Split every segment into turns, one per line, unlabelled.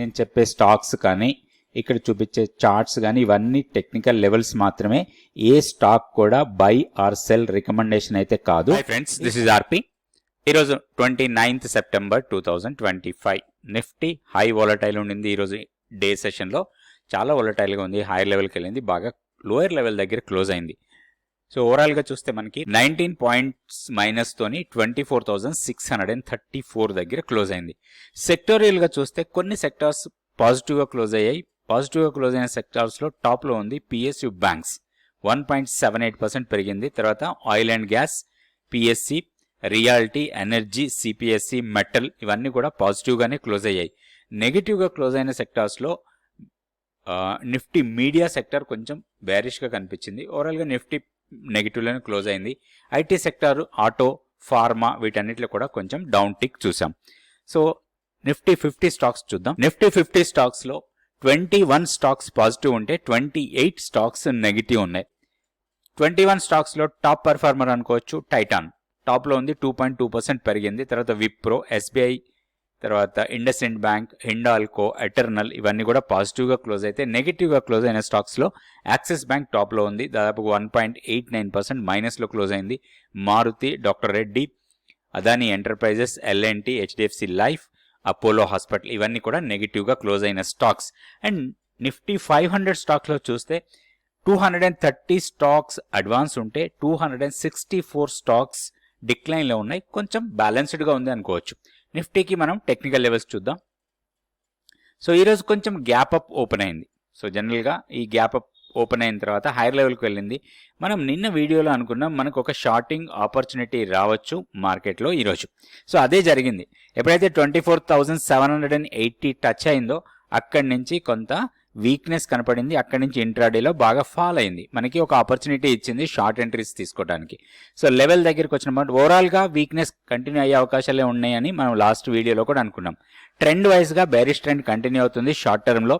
నేను చెప్పే స్టాక్స్ కానీ ఇక్కడ చూపించే చార్ట్స్ కానీ ఇవన్నీ టెక్నికల్ లెవెల్స్ మాత్రమే. ఏ స్టాక్ కూడా బై ఆర్ సెల్ రికమెండేషన్ అయితే కాదు. ఫ్రెండ్స్, దిస్ ఇస్ ఆర్పి. ఈరోజు 29th September 2025. Nifty high volatile ఉండింది. ఈరోజు డే సెషన్లో చాలా వాలటైల్గా ఉంది. హైయర్ లెవెల్కి వెళ్ళింది, బాగా లోయర్ లెవెల్ దగ్గర క్లోజ్ అయింది. సో ఓవరాల్గా చూస్తే మనకి 19 పాయింట్స్ మైనస్ తోని 24,634 దగ్గర క్లోజ్ అయింది. సెక్టోరియల్గా చూస్తే కొన్ని సెక్టార్స్ పాజిటివ్గా క్లోజ్ అయ్యాయి. పాజిటివ్గా క్లోజ్ అయిన సెక్టార్స్లో టాప్లో ఉంది పిఎస్యు బ్యాంక్స్, 1.78% పెరిగింది. తర్వాత oil and gas, PSC, reality, energy, CPSE, metal ఇవన్నీ కూడా పాజిటివ్గానే క్లోజ్ అయ్యాయి. నెగిటివ్గా క్లోజ్ అయిన సెక్టార్స్లో నిఫ్టీ మీడియా సెక్టర్ కొంచెం బేరిష్గా కనిపించింది. ఓవరాల్గా నిఫ్టీ నెగిటివ్లోనే క్లోజ్ అయింది. ఐటీ సెక్టార్, ఆటో, ఫార్మా వీటన్నిటిలో కూడా కొంచెం డౌన్ టిక్ చూసాం. సో నిఫ్టీ 50 స్టాక్స్ చూద్దాం. నిఫ్టీ 50 స్టాక్స్లో 21 స్టాక్స్ పాజిటివ్ ఉంటే 28 స్టాక్స్ నెగిటివ్ ఉన్నాయి. 21 స్టాక్స్లో టాప్ పర్ఫార్మర్ అనుకోవచ్చు టైటాన్, టాప్లో ఉంది, 2.2% పెరిగింది. తర్వాత విప్రో, ఎస్బీఐ, తర్వాత ఇండస్ఇండ్ బ్యాంక్, హిండాల్కో, ఎటర్నల్ ఇవన్నీ కూడా పాజిటివ్గా క్లోజ్ అయితే నెగిటివ్గా క్లోజ్ అయిన స్టాక్స్లో యాక్సిస్ బ్యాంక్ టాప్లో ఉంది, దాదాపు 1.89% మైనస్లో క్లోజ్ అయింది. Maruti, doctor Reddy, Adani enterprises, LNT, HDFC life, Apollo hospital ఇవన్నీ కూడా నెగిటివ్గా క్లోజ్ అయిన స్టాక్స్. అండ్ నిఫ్టీ 500 స్టాక్స్లో చూస్తే 230 స్టాక్స్ అడ్వాన్స్ ఉంటే 264 స్టాక్స్ డిక్లైన్లో ఉన్నాయి. కొంచెం బ్యాలెన్స్డ్గా ఉంది అనుకోవచ్చు. నిఫ్టీకి మనం టెక్నికల్ లెవెల్స్ చూద్దాం. సో ఈరోజు కొంచెం గ్యాప్ అప్ ఓపెన్ అయింది. సో జనరల్గా ఈ గ్యాప్ అప్ ఓపెన్ అయిన తర్వాత హైయర్ లెవెల్కి వెళ్ళింది. మనం నిన్న వీడియోలో అనుకున్నాం మనకు ఒక షార్టింగ్ ఆపర్చునిటీ రావచ్చు మార్కెట్లో ఈరోజు. సో అదే జరిగింది. ఎప్పుడైతే 24,780 టచ్ అయిందో అక్కడి నుంచి కొంత వీక్నెస్ కనపడింది. అక్కడి నుంచి ఇంట్రాడేలో బాగా ఫాల్ అయింది. మనకి ఒక ఆపర్చునిటీ ఇచ్చింది షార్ట్ ఎంట్రీస్ తీసుకోవడానికి. సో లెవెల్ దగ్గరికి వచ్చినప్పుడు ఓవరాల్గా వీక్నెస్ కంటిన్యూ అయ్యే అవకాశాలే ఉన్నాయని మనం లాస్ట్ వీడియోలో కూడా అనుకున్నాం. ట్రెండ్ వైజ్గా బేరిష్ ట్రెండ్ కంటిన్యూ అవుతుంది షార్ట్ టర్మ్లో.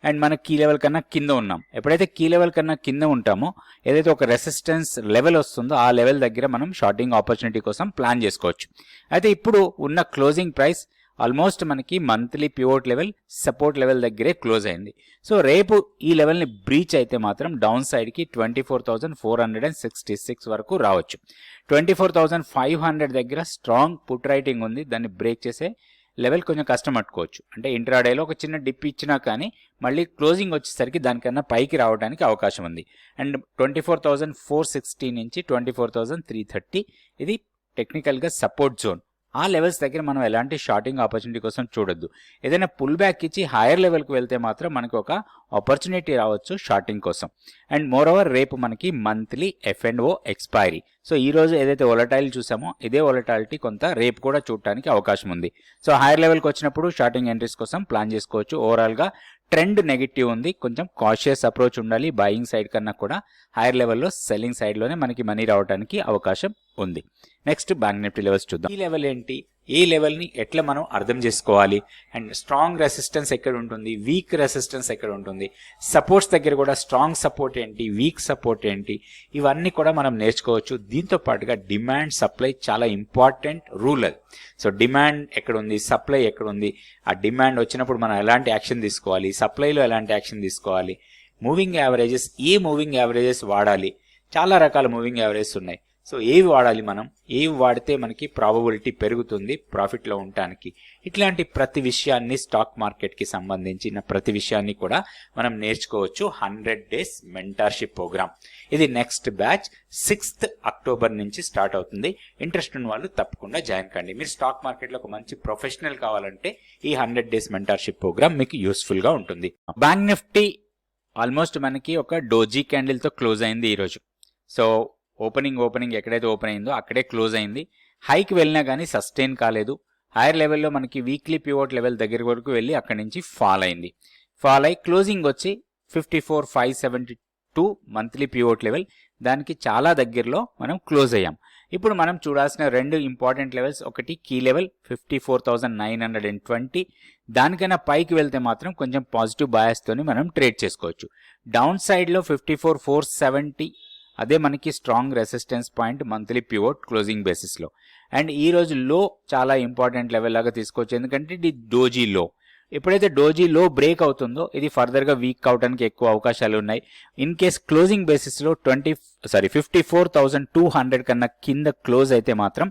అండ్ మన కీ లెవెల్ కన్నా కింద ఉన్నాం. ఎప్పుడైతే కీ లెవెల్ కన్నా కింద ఉంటామో ఏదైతే ఒక రెసిస్టెన్స్ లెవెల్ వస్తుందో ఆ లెవెల్ దగ్గర మనం షార్టింగ్ ఆపర్చునిటీ కోసం ప్లాన్ చేసుకోవచ్చు. అయితే ఇప్పుడు ఉన్న క్లోజింగ్ ప్రైస్ ఆల్మోస్ట్ మనకి monthly pivot level, support level దగ్గరే క్లోజ్ అయింది. సో రేపు ఈ లెవెల్ని బ్రీచ్ అయితే మాత్రం డౌన్ సైడ్కి 24,466 వరకు రావచ్చు. 24,500 దగ్గర స్ట్రాంగ్ పుట్ రైటింగ్ ఉంది. దాన్ని బ్రేక్ చేసే లెవెల్ కొంచెం కష్టం పట్టుకోవచ్చు. అంటే ఇంట్రాడేలో ఒక చిన్న డిప్ ఇచ్చినా కానీ మళ్ళీ క్లోజింగ్ వచ్చేసరికి దానికన్నా పైకి రావడానికి అవకాశం ఉంది. అండ్ 24,460 నుంచి 24,330 ఇది టెక్నికల్గా సపోర్ట్ జోన్. ఆ లెవెల్స్ దగ్గర మనం ఎలాంటి షార్టింగ్ ఆపర్చునిటీ కోసం చూడొద్దు. ఏదైనా పుల్ బ్యాక్ ఇచ్చి హైయర్ లెవెల్కి వెళ్తే మాత్రం మనకు ఒక ఆపర్చునిటీ రావచ్చు షార్టింగ్ కోసం. అండ్ మోర్ ఓవర్ రేపు మనకి మంత్లీ F&O ఎక్స్పైరీ. సో ఈ రోజు ఏదైతే వొలటైల్ చూసామో ఇదే వొలటాలిటీ కొంత రేపు కూడా చూడటానికి అవకాశం ఉంది. సో హైయర్ లెవెల్కి వచ్చినప్పుడు షార్టింగ్ ఎంట్రీస్ కోసం ప్లాన్ చేసుకోవచ్చు. ఓవరాల్గా ట్రెండ్ నెగిటివ్ ఉంది. కొంచెం కాషియస్ అప్రోచ్ ఉండాలి. బయింగ్ సైడ్ కన్నా కూడా హైయర్ లెవెల్లో సెల్లింగ్ సైడ్లోనే మనకి మనీ రావడానికి అవకాశం ఉంది. నెక్స్ట్ బ్యాంక్ నిఫ్టీ లెవెల్స్ చూద్దాం. ఈ లెవెల్ ఏంటి, ఈ లెవెల్ని ఎట్లా మనం అర్థం చేసుకోవాలి, అండ్ స్ట్రాంగ్ రెసిస్టెన్స్ ఎక్కడ ఉంటుంది, వీక్ రెసిస్టెన్స్ ఎక్కడ ఉంటుంది, సపోర్ట్స్ దగ్గర కూడా స్ట్రాంగ్ సపోర్ట్ ఏంటి, వీక్ సపోర్ట్ ఏంటి, ఇవన్నీ కూడా మనం నేర్చుకోవచ్చు. దీంతో పాటుగా డిమాండ్ సప్లై చాలా ఇంపార్టెంట్ రూల్ అది. సో డిమాండ్ ఎక్కడ ఉంది, సప్లై ఎక్కడ ఉంది, ఆ డిమాండ్ వచ్చినప్పుడు మనం ఎలాంటి యాక్షన్ తీసుకోవాలి, సప్లైలో ఎలాంటి యాక్షన్ తీసుకోవాలి, మూవింగ్ యావరేజెస్, ఏ మూవింగ్ యావరేజెస్ వాడాలి, చాలా రకాల మూవింగ్ యావరేజెస్ ఉన్నాయి. సో ఏవి వాడాలి, మనం ఏవి వాడితే మనకి ప్రాబబిలిటీ పెరుగుతుంది ప్రాఫిట్లో ఉండటానికి, ఇట్లాంటి ప్రతి విషయాన్ని స్టాక్ మార్కెట్కి సంబంధించిన ప్రతి విషయాన్ని కూడా మనం నేర్చుకోవచ్చు 100 days మెంటర్షిప్ ప్రోగ్రామ్. ఇది నెక్స్ట్ బ్యాచ్ 6th October నుంచి స్టార్ట్ అవుతుంది. ఇంట్రెస్ట్ ఉన్న వాళ్ళు తప్పకుండా జాయిన్ కండి. మీరు స్టాక్ మార్కెట్లో ఒక మంచి ప్రొఫెషనల్ కావాలంటే ఈ 100 days మెంటర్షిప్ ప్రోగ్రామ్ మీకు యూస్ఫుల్గా ఉంటుంది. బ్యాంక్ నిఫ్టీ ఆల్మోస్ట్ మనకి ఒక డోజీ క్యాండిల్తో క్లోజ్ అయింది ఈరోజు. సో ఓపెనింగ్ ఎక్కడైతే ఓపెన్ అయిందో అక్కడే క్లోజ్ అయింది. హైకి వెళ్ళినా కానీ సస్టైన్ కాలేదు. హైయర్ లెవెల్లో మనకి వీక్లీ పివోట్ లెవెల్ దగ్గర వరకు వెళ్ళి అక్కడి నుంచి ఫాల్ అయింది. ఫాల్ అయి క్లోజింగ్ వచ్చి 54,572 మంత్లీ పివోట్ లెవెల్, దానికి చాలా దగ్గరలో మనం క్లోజ్ అయ్యాం. ఇప్పుడు మనం చూడాల్సిన రెండు ఇంపార్టెంట్ లెవెల్స్, ఒకటి కీ లెవెల్ 54,920, దానికైనా పైకి వెళ్తే మాత్రం కొంచెం పాజిటివ్ బయాస్తోని మనం ట్రేడ్ చేసుకోవచ్చు. డౌన్ సైడ్లో 54,470 అదే మనకి strong resistance point monthly pivot closing బేసిస్లో. అండ్ ఈ రోజు లో చాలా ఇంపార్టెంట్ లెవెల్ లాగా తీసుకోవచ్చు, ఎందుకంటే ఇది డోజీ లో. ఎప్పుడైతే డోజీ లో బ్రేక్ అవుతుందో ఇది ఫర్దర్గా వీక్ అవడానికి ఎక్కువ అవకాశాలు ఉన్నాయి. ఇన్ కేస్ క్లోజింగ్ బేసిస్లో 54,200 కన్నా కింద క్లోజ్ అయితే మాత్రం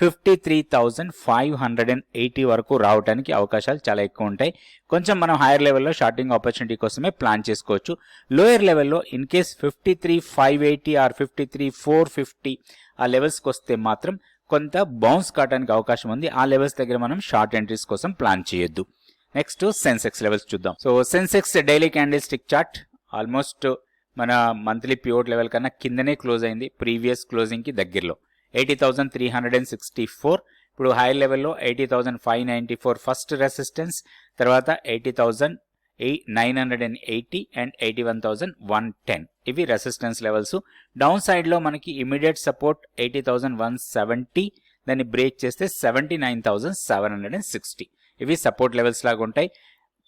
53,580 వరకు రావడానికి అవకాశాలు చాలా ఎక్కువ ఉంటాయి. కొంచెం మనం హైయర్ లెవెల్లో షార్టింగ్ ఆపర్చునిటీ కోసమే ప్లాన్ చేసుకోవచ్చు. లోయర్ లెవెల్లో ఇన్ కేస్ 53,580 ఆర్ 53,450 ఆ లెవెల్స్కి వస్తే మాత్రం కొంత బౌన్స్ కావడానికి అవకాశం ఉంది. ఆ లెవెల్స్ దగ్గర మనం షార్ట్ ఎంట్రీస్ కోసం ప్లాన్ చేయొద్దు. నెక్స్ట్ సెన్సెక్స్ లెవెల్స్ చూద్దాం. So Sensex daily candle stick chart almost మన మంత్లీ పివోట్ లెవెల్ కన్నా కిందనే క్లోజ్ అయింది, ప్రీవియస్ క్లోజింగ్కి దగ్గరలో 80,364. ఇప్పుడు హై లెవెల్లో 80,594 ఫస్ట్ రెసిస్టెన్స్, తర్వాత 80,980 అండ్ 81,110 ఇవి రెసిస్టెన్స్ లెవెల్స్. డౌన్ సైడ్లో మనకి ఇమీడియట్ సపోర్ట్ 80,170, దాన్ని బ్రేక్ చేస్తే 79,760 ఇవి సపోర్ట్ లెవెల్స్ లాగా ఉంటాయి.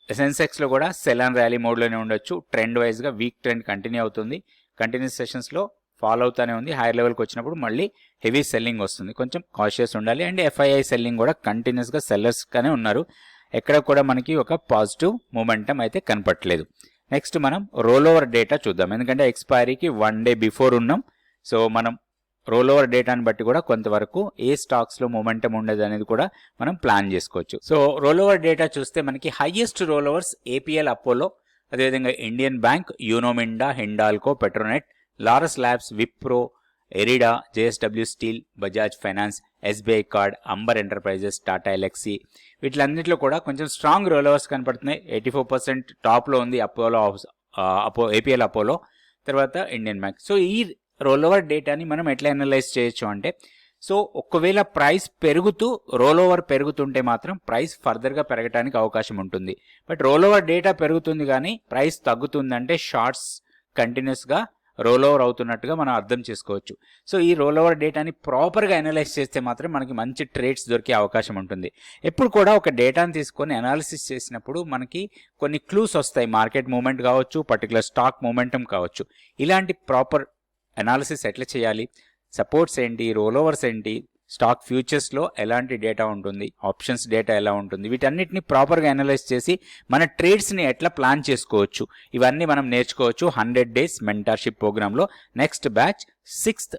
సెన్సెక్స్లో కూడా సెల్ అండ్ ర్యాలీ మోడ్లోనే ఉండొచ్చు. ట్రెండ్ వైజ్గా వీక్ ట్రెండ్ కంటిన్యూ అవుతుంది, కంటిన్యూస్ సెషన్స్లో ఫాలో అవుతానే ఉంది. హైయర్ లెవెల్కి వచ్చినప్పుడు మళ్ళీ హెవీ సెల్లింగ్ వస్తుంది, కొంచెం కాషియస్ ఉండాలి. అండ్ ఎఫ్ఐఐ సెల్లింగ్ కూడా కంటిన్యూస్గా సెల్లర్స్గానే ఉన్నారు, ఎక్కడ కూడా మనకి ఒక పాజిటివ్ మూమెంటం అయితే కనపట్లేదు. నెక్స్ట్ మనం రోల్ ఓవర్ డేటా చూద్దాం, ఎందుకంటే ఎక్స్పైరీకి 1 డే బిఫోర్ ఉన్నాం. సో మనం రోల్ ఓవర్ డేటాని బట్టి కూడా కొంతవరకు ఏ స్టాక్స్లో మూమెంటం ఉండదు అనేది కూడా మనం ప్లాన్ చేసుకోవచ్చు. సో రోల్ ఓవర్ డేటా చూస్తే మనకి highest roll overs APL Apollo, అదేవిధంగా Indian Bank, Uno Minda, Hindalco, Petronet, Laurus Labs, Wipro, ఎరిడా, JSW Steel, Bajaj Finance, SBI Card, Amber Enterprises, Tata Elxsi వీటిలన్నింటిలో కూడా కొంచెం స్ట్రాంగ్ రోల్ ఓవర్స్ కనపడుతున్నాయి. 84% టాప్లో ఉంది ఏపీఎల్ అపోలో, తర్వాత ఇండియన్ బ్యాంక్. సో ఈ రోల్ ఓవర్ డేటాని మనం ఎట్లా అనలైజ్ చేయొచ్చు అంటే, సో ఒకవేళ ప్రైస్ పెరుగుతూ రోల్ ఓవర్ పెరుగుతుంటే మాత్రం ప్రైస్ ఫర్దర్గా పెరగడానికి అవకాశం ఉంటుంది. బట్ రోల్ ఓవర్ డేటా పెరుగుతుంది కానీ ప్రైస్ తగ్గుతుందంటే షార్ట్స్ కంటిన్యూస్గా రోల్ ఓవర్ అవుతున్నట్టుగా మనం అర్థం చేసుకోవచ్చు. సో ఈ రోల్ ఓవర్ డేటాని ప్రాపర్గా అనలైజ్ చేస్తే మాత్రం మనకి మంచి ట్రేడ్స్ దొరికే అవకాశం ఉంటుంది. ఎప్పుడు కూడా ఒక డేటాని తీసుకొని అనాలిసిస్ చేసినప్పుడు మనకి కొన్ని క్లూస్ వస్తాయి, మార్కెట్ మూమెంట్ కావచ్చు, పర్టికులర్ స్టాక్ మూమెంటం కావచ్చు. ఇలాంటి ప్రాపర్ అనాలిసిస్ ఎట్లా చేయాలి, సపోర్ట్స్ ఏంటి, రోల్ ఓవర్స్ ఏంటి, స్టాక్ ఫ్యూచర్స్లో ఎలాంటి డేటా ఉంటుంది, ఆప్షన్స్ డేటా ఎలా ఉంటుంది, వీటన్నిటిని ప్రాపర్గా అనలైజ్ చేసి మన ట్రేడ్స్ని ఎట్లా ప్లాన్ చేసుకోవచ్చు, ఇవన్నీ మనం నేర్చుకోవచ్చు 100 days మెంటర్షిప్ ప్రోగ్రాంలో. నెక్స్ట్ బ్యాచ్ 6th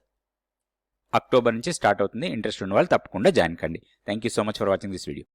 October నుంచి స్టార్ట్ అవుతుంది. ఇంట్రెస్ట్ ఉన్న వాళ్ళు తప్పకుండా జాయిన్ కండి. Thank you so much for watching this video.